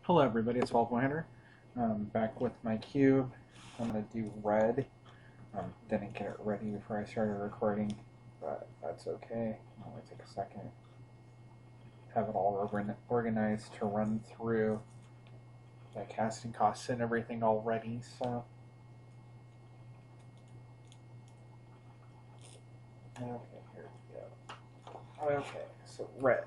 Hello everybody, it's Vaultboyhunter. Back with my cube. I'm going to do red. Didn't get it ready before I started recording, but that's okay. It'll only take a second. Have it all organized to run through the casting costs and everything already, so. Okay, here we go. Okay, so red.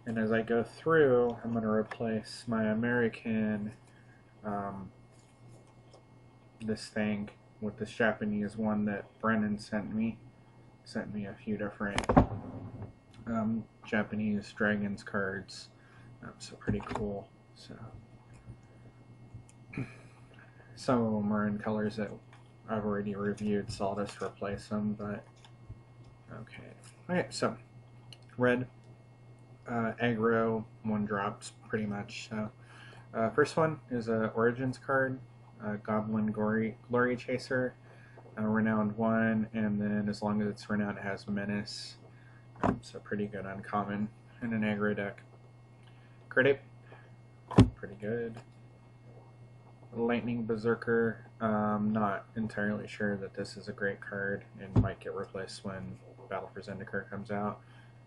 And as I go through, I'm going to replace my American, this thing with this Japanese one that Brennan sent me. Sent me a few different Japanese dragons cards, so pretty cool. So some of them are in colors that I've already reviewed, so I'll just replace them. But okay, so red. Aggro, 1-drops pretty much. So, first one is a Origins card, Goblin Glory Chaser, Renowned 1, and then as long as it's Renowned, it has Menace. So pretty good uncommon in an aggro deck. Critic, pretty good. Lightning Berserker, not entirely sure that this is a great card and might get replaced when Battle for Zendikar comes out.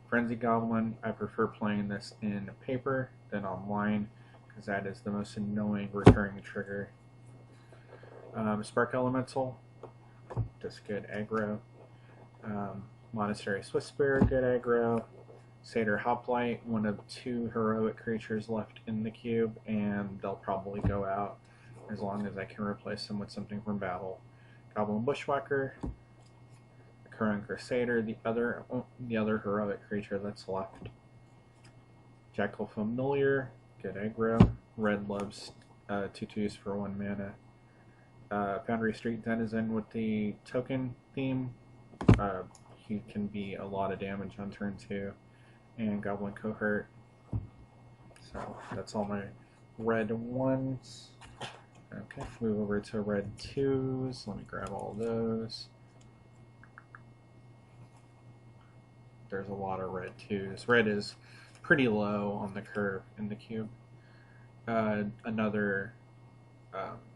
Frenzy Goblin, I prefer playing this in paper than online because that is the most annoying recurring trigger. Spark Elemental, just good aggro. Monastery Whisper, good aggro. Satyr Hoplite, one of 2 heroic creatures left in the cube, and they'll probably go out as long as I can replace them with something from battle. Goblin Bushwhacker, Current Crusader, the other heroic creature that's left. Jackal Familiar, good aggro. Red loves 2/2s for 1 mana. Foundry Street Denizen with the token theme. He can be a lot of damage on turn 2. And Goblin Cohort. So that's all my red 1s. Okay, move over to red 2s. Let me grab all those. There's a lot of red 2s. Red is pretty low on the curve in the cube. Another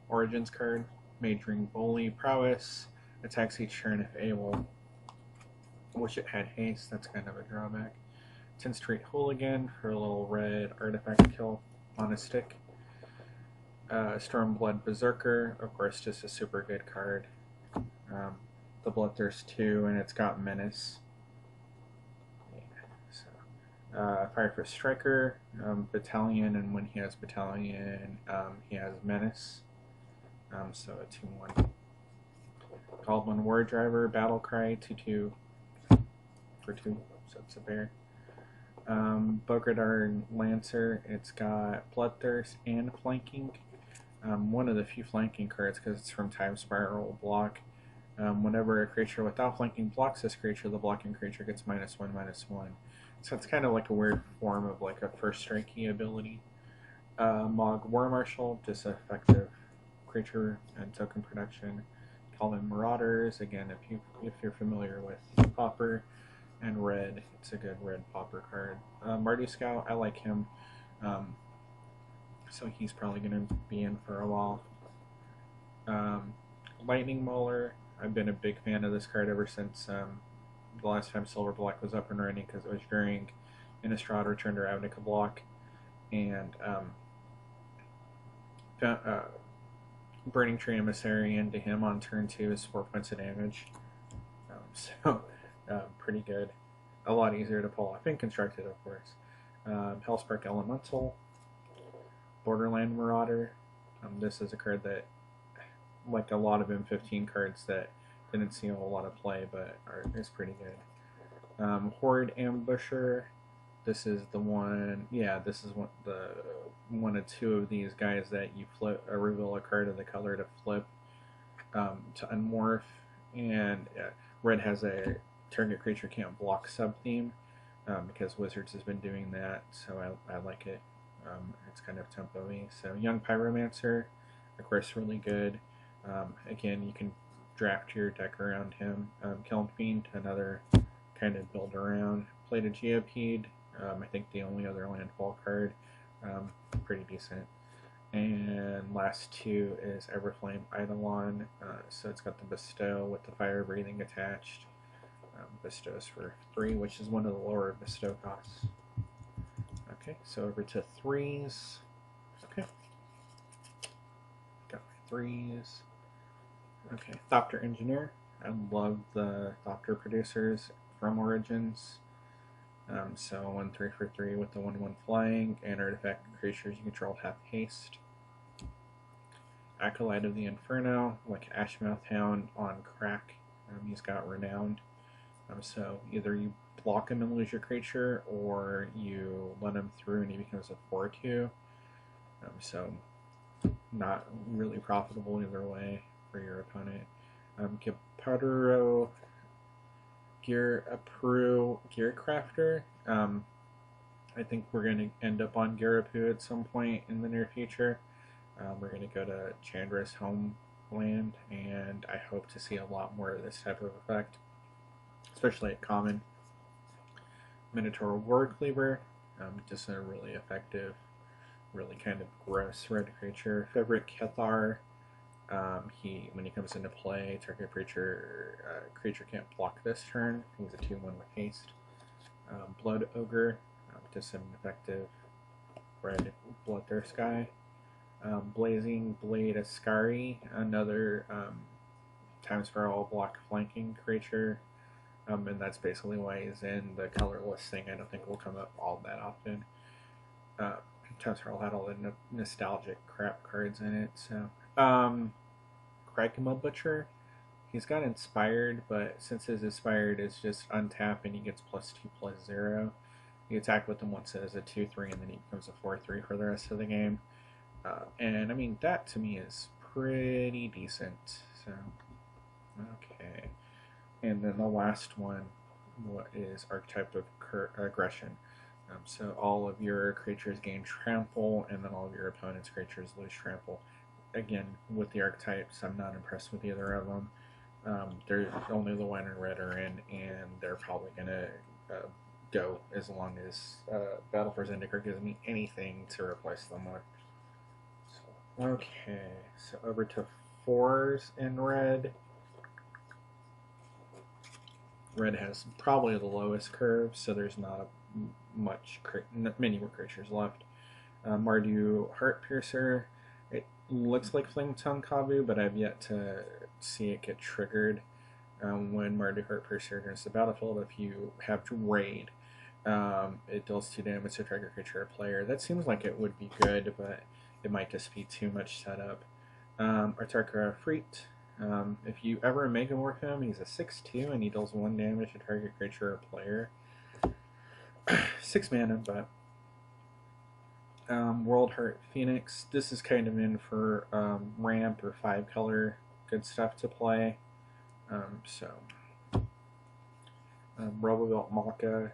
Origins card, Majoring Bully Prowess, attacks each turn if able. Wish it had haste, that's kind of a drawback. 10th Street Hooligan for a little red artifact kill on a stick. Stormblood Berserker, of course, just a super good card. The Bloodthirst 2, and it's got Menace. Firefist Striker, Battalion, and when he has Battalion, he has Menace. So a 2/1. Goblin War Driver, Battle Cry, 2/2 for 2, so it's a bear. Bogradar Lancer, it's got Bloodthirst and Flanking. One of the few flanking cards because it's from Time Spiral block. Whenever a creature without flanking blocks this creature, the blocking creature gets -1/-1. So it's kind of like a weird form of like a first strikey ability. Mog War Marshal, just effective creature and token production. Calvin Marauders, again, if you're familiar with Pauper and red, it's a good red Pauper card. Mardu Scout, I like him, so he's probably going to be in for a while. Lightning Mauler, I've been a big fan of this card ever since the last time Silverblack was up and running because it was during Innistrad Return to Ravnica block, and Burning Tree Emissary into him on turn 2 is 4 points of damage, so pretty good. A lot easier to pull off and constructed, of course. Hellspark Elemental, Borderland Marauder. This is a card that, like a lot of M15 cards that didn't see a whole lot of play, but is pretty good. Horde Ambusher. This is the one. Yeah, this is one of 2 of these guys that you flip, reveal a card of the color to flip to unmorph. And red has a target creature can't block sub theme because Wizards has been doing that, so I like it. It's kind of tempo-y. So Young Pyromancer, of course, really good. Again, you can draft your deck around him. Kiln Fiend, another kind of build around. Played a Geopede, I think the only other landfall card. Pretty decent. And last two is Everflame Eidolon. So it's got the Bestow with the fire breathing attached. Bestows for 3, which is one of the lower bestow costs. Okay, so over to 3s. Okay. Got my 3s. Okay, Thopter Engineer. I love the Thopter producers from Origins. So 1 3 for 3 with the 1/1 flying, and artifact creatures you control have haste. Acolyte of the Inferno, like Ashmouth Hound on crack. He's got Renowned. So either you block him and lose your creature, or you let him through and he becomes a 4/2. So not really profitable either way for your opponent. Gepardero Gearcrafter. I think we're going to end up on Garapu at some point in the near future. We're going to go to Chandra's homeland, and I hope to see a lot more of this type of effect, especially at common. Minotaur Warcleaver, just a really effective, really kind of gross red creature. Favorite Kethar. When he comes into play, target creature can't block this turn. He's a 2/1 with haste. Blood Ogre, just an effective red Bloodthirst guy. Blazing Blade Ascari, another times for all block flanking creature, and that's basically why he's in the colorless thing. I don't think will come up all that often. Times for all had all the nostalgic crap cards in it, so. Kragma Butcher, he's got Inspired, but since his Inspired is just untap and he gets +2/+0, you attack with him once as a 2/3 and then he becomes a 4/3 for the rest of the game. And I mean, that to me is pretty decent. So, okay. And then the last one is Archetype of Aggression. So all of your creatures gain trample, and then all of your opponent's creatures lose trample. Again, with the archetypes, I'm not impressed with either of them. They're only the white and red are in, and they're probably going to go as long as Battle for Zendikar gives me anything to replace them with. So, okay, so over to 4s in red. Red has probably the lowest curve, so there's not many more creatures left. Mardu Heartpiercer. It looks like Flame Tongue Kavu, but I've yet to see it get triggered. When Mardu Heartpiercer enters the battlefield, if you have to raid, it deals 2 damage to target creature or player. That seems like it would be good, but it might just be too much setup. Artarkara Freet. If you ever Megamorph him, he's a 6/2 and he deals 1 damage to target creature or player. 6 mana, but World Heart Phoenix. This is kind of in for ramp or 5-color good stuff to play. Robobuilt Malka.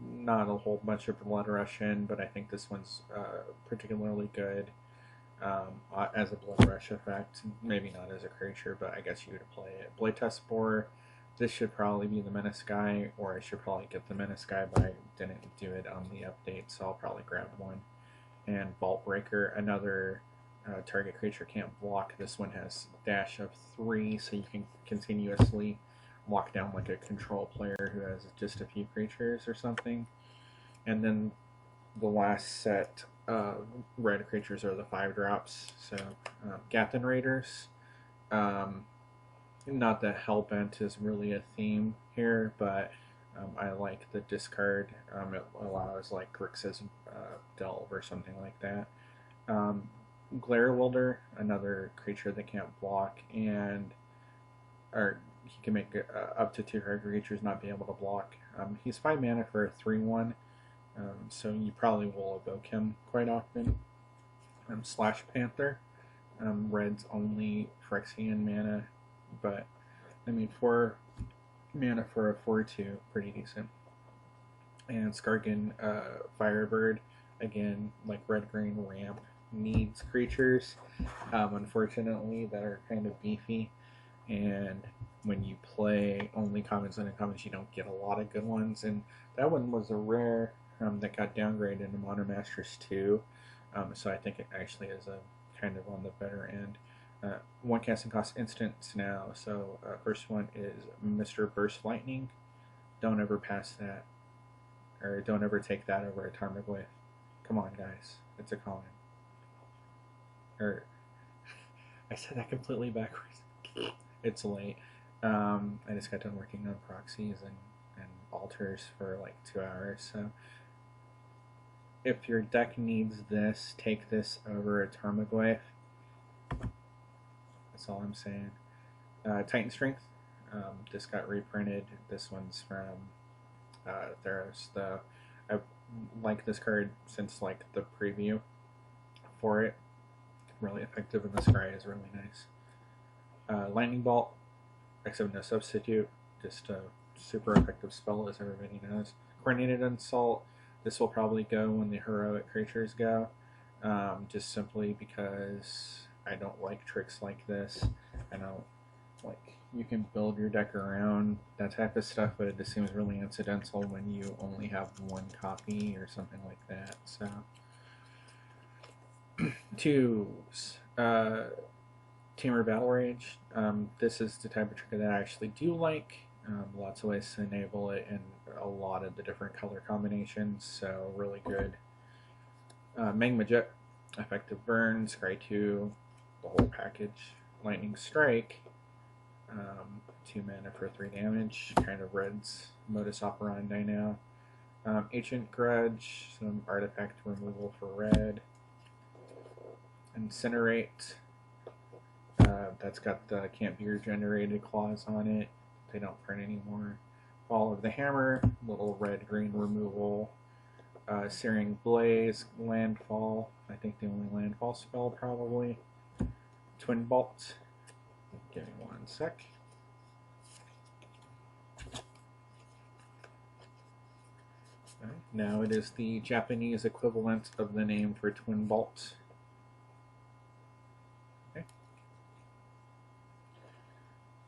Not a whole bunch of Blood Rush in, but I think this one's particularly good as a Blood Rush effect. Maybe not as a creature, but I guess you would play it. Blaytest Spore. This should probably be the Menace guy, or I should probably get the Menace guy, but I didn't do it on the update, so I'll probably grab one. And Vault Breaker, another target creature can't block. This one has dash of 3, so you can continuously lock down like a control player who has just a few creatures or something. And then the last set of red creatures are the 5-drops. So Gathan Raiders. Not that Hellbent is really a theme here, but I like the discard. It allows like Grixis Delve or something like that. Glare Wilder, another creature that can't block, or he can make up to 2 target creatures not be able to block. He's 5 mana for a 3/1, so you probably will evoke him quite often. Slash Panther, red's only Phyrexian mana, but I mean 4 mana for a 4/2, pretty decent. And Skargan Firebird, again, like red-green ramp, needs creatures, unfortunately, that are kind of beefy, and when you play only commons and uncommons, you don't get a lot of good ones. And that one was a rare that got downgraded into Modern Masters 2. So I think it actually is a kind of on the better end. One casting cost instants now. So first one is Mr. Burst Lightning. Don't ever pass that, or don't ever take that over a Tarmogoyf. Come on, guys, it's a common. Or I said that completely backwards. It's late. I just got done working on proxies and altars for like 2 hours. So if your deck needs this, take this over a Tarmogoyf. That's all I'm saying. Titan Strength. This got reprinted. This one's from Theros. I like this card since like the preview for it. Really effective, and the scry is really nice. Lightning Bolt, except no substitute. Just a super effective spell, as everybody knows. Coordinated Assault. This will probably go when the heroic creatures go. Just simply because I don't like tricks like this. I don't like, you can build your deck around that type of stuff, but it just seems really incidental when you only have one copy or something like that. So, twos. Tamer Battle Rage. This is the type of trick that I actually do like. Lots of ways to enable it in a lot of the different color combinations, so really good. Magma Jet, effective burn, Scry 2, the whole package. Lightning Strike, 2 mana for 3 damage, kind of Red's modus operandi now. Ancient Grudge, some artifact removal for red. Incinerate, that's got the can't be regenerated clause on it. They don't print anymore. Fall of the Hammer, little red-green removal. Searing Blaze, landfall. I think the only landfall spell probably. Twin Bolt. Give me 1 sec. Right, now it is the Japanese equivalent of the name for Twin Bolt. Okay.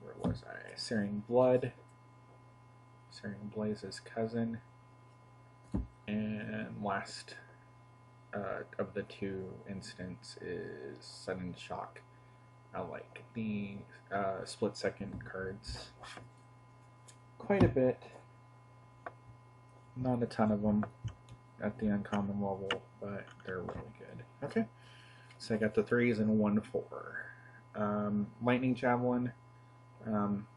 Where was I? Searing Blood. Searing Blaze's cousin. And last of the 2 instants is Sudden Shock. I like the split second cards quite a bit. Not a ton of them at the uncommon level, but they're really good. Okay, so I got the 3s and 1/4. Lightning Javelin,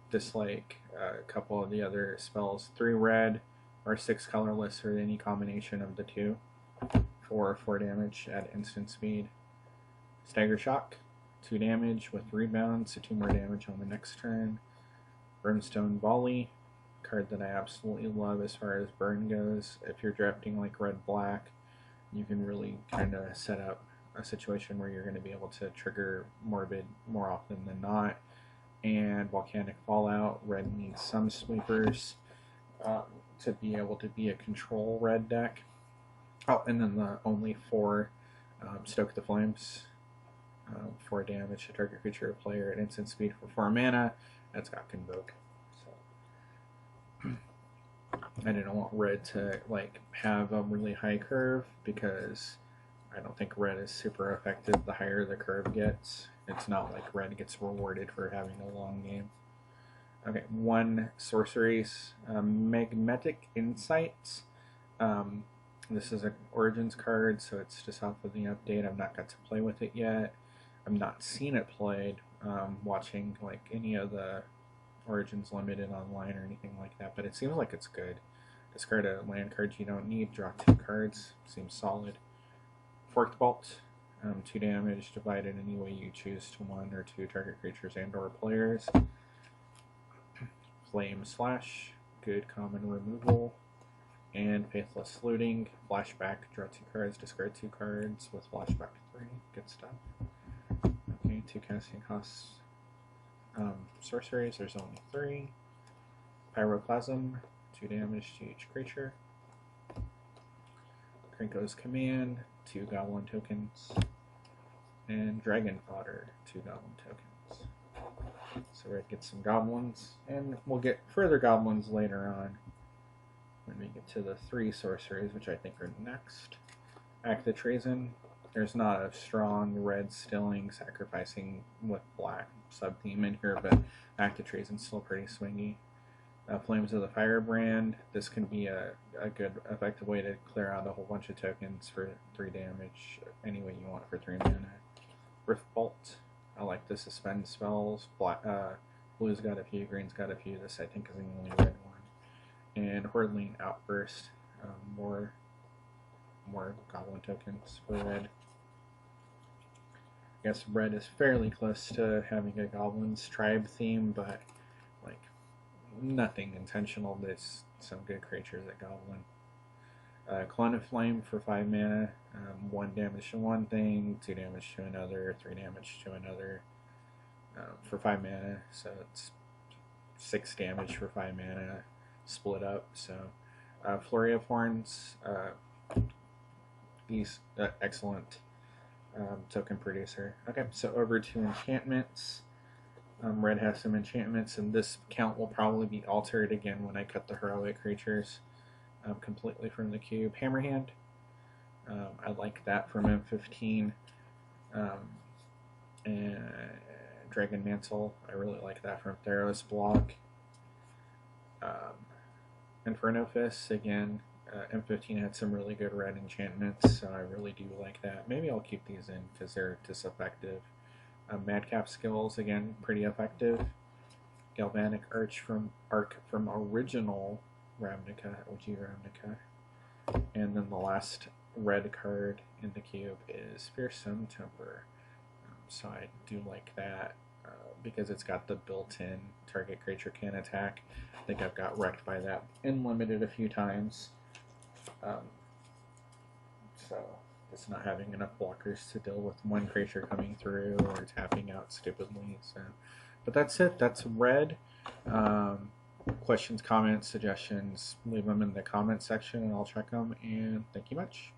just like a couple of the other spells, 3 red or 6 colorless, or any combination of the 2 for 4 damage at instant speed. Stagger Shock, 2 damage with rebound, so 2 more damage on the next turn. Brimstone Volley, card that I absolutely love as far as burn goes. If you're drafting like red-black, you can really kind of set up a situation where you're going to be able to trigger Morbid more often than not. And Volcanic Fallout, red needs some sweepers to be able to be a control red deck. Oh, and then the only 4 Stoke the Flames. 4 damage to target creature or player at instant speed for 4 mana. That's got Convoke. So I didn't want red to like have a really high curve, because I don't think red is super effective the higher the curve gets. It's not like red gets rewarded for having a long game. Okay, 1 sorceries. Magnetic Insights. This is an Origins card, so it's just off of the update. I've not got to play with it yet. I've not seen it played, watching like any of the Origins Limited online or anything like that, but it seems like it's good. Discard a land card you don't need, draw 2 cards. Seems solid. Forked Bolt, 2 damage, divided any way you choose to 1 or 2 target creatures and or players. Flame Slash, good common removal. And Faithless Looting, flashback, draw 2 cards, discard 2 cards with flashback 3. Good stuff. Okay, 2 casting costs. Sorceries, there's only 3. Pyroclasm, 2 damage to each creature. Krenko's Command, 2 Goblin tokens. And Dragon Fodder, 2 Goblin tokens. So red gets some goblins, and we'll get further goblins later on when we get to the 3 sorceries, which I think are next. Act the Treason. There's not a strong red stilling sacrificing with black sub-theme in here, but Act the Treason's still pretty swingy. Flames of the Firebrand. This can be a good, effective way to clear out a whole bunch of tokens for 3 damage any way you want for 3 mana. Rift Bolt. I like to suspend spells. Blue's got a few, green's got a few. This I think is the only red one. And Hordling Outburst. More goblin tokens for red. I guess red is fairly close to having a goblin's tribe theme, but like nothing intentional. There's some good creatures at goblin. Clone of Flame for 5 mana. 1 damage to one thing, 2 damage to another, 3 damage to another for 5 mana. So it's 6 damage for 5 mana split up. So Flurry of Horns. These excellent token producer. Okay, so over to enchantments. Red has some enchantments, and this count will probably be altered again when I cut the heroic creatures completely from the cube. Hammerhand. I like that from M15. And Dragon Mantle. I really like that from Theros blog. Inferno Fist, again. M15 had some really good red enchantments, so I really do like that. Maybe I'll keep these in because they're just effective. Madcap Skills, again, pretty effective. Galvanic Arc from original Ravnica, OG Ravnica. And then the last red card in the cube is Fearsome Temper. So I do like that because it's got the built-in target creature can attack. I think I've got wrecked by that in limited a few times. So it's not having enough blockers to deal with one creature coming through or tapping out stupidly. So, but that's it. That's red. Questions, comments, suggestions, leave them in the comment section and I'll check them. And thank you much.